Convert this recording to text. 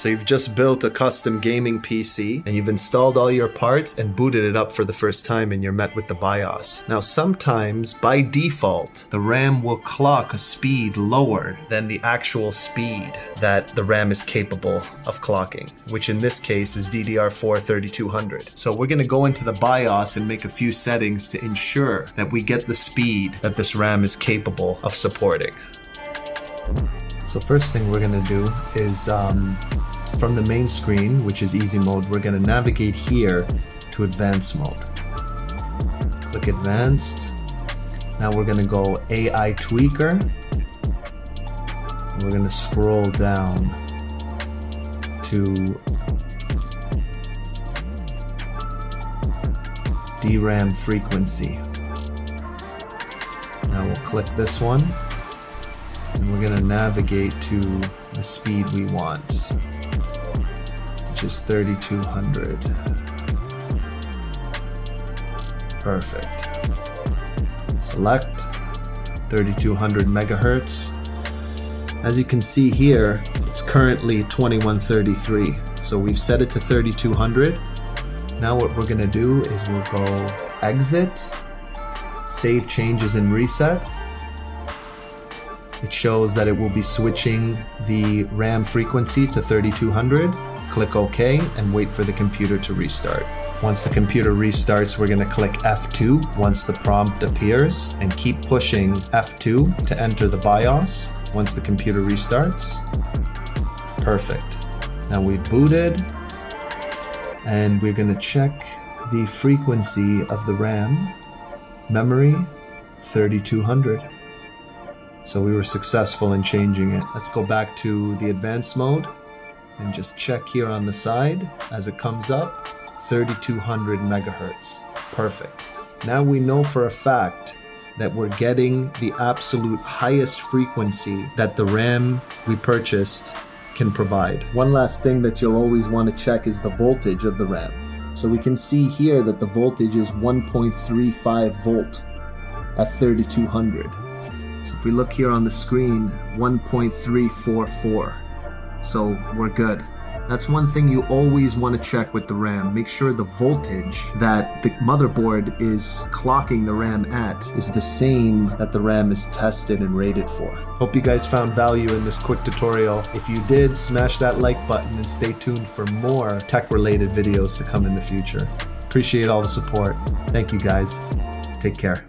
So you've just built a custom gaming PC and you've installed all your parts and booted it up for the first time, and you're met with the BIOS. Now sometimes by default the RAM will clock a speed lower than the actual speed that the RAM is capable of clocking, which in this case is DDR4 3200. So we're going to go into the BIOS and make a few settings to ensure that we get the speed that this RAM is capable of supporting. So first thing we're going to do is from the main screen, which is easy mode, we're going to navigate here to advanced mode. Click advanced. Now we're going to go AI tweaker. And we're going to scroll down to DRAM frequency. Now we'll click this one and we're going to navigate to the speed we want, which is 3200. Perfect. Select 3200 megahertz. As you can see here, it's currently 2133. So we've set it to 3200. Now what we're going to do is we'll go exit, save changes and reset. It shows that it will be switching the RAM frequency to 3200. Click OK and wait for the computer to restart. Once the computer restarts, we're going to click F2 once the prompt appears and keep pushing F2 to enter the BIOS once the computer restarts. Perfect. Now we've booted and we're going to check the frequency of the RAM. Memory 3200. So we were successful in changing it. Let's go back to the advanced mode and just check here on the side as it comes up. 3200 megahertz. Perfect. Now we know for a fact that we're getting the absolute highest frequency that the RAM we purchased can provide. One last thing that you'll always want to check is the voltage of the RAM. So we can see here that the voltage is 1.35 volt at 3200. So if we look here on the screen, 1.344. So we're good. That's one thing you always want to check with the RAM. Make sure the voltage that the motherboard is clocking the RAM at is the same that the RAM is tested and rated for. Hope you guys found value in this quick tutorial. If you did, smash that like button and stay tuned for more tech-related videos to come in the future. Appreciate all the support. Thank you guys. Take care.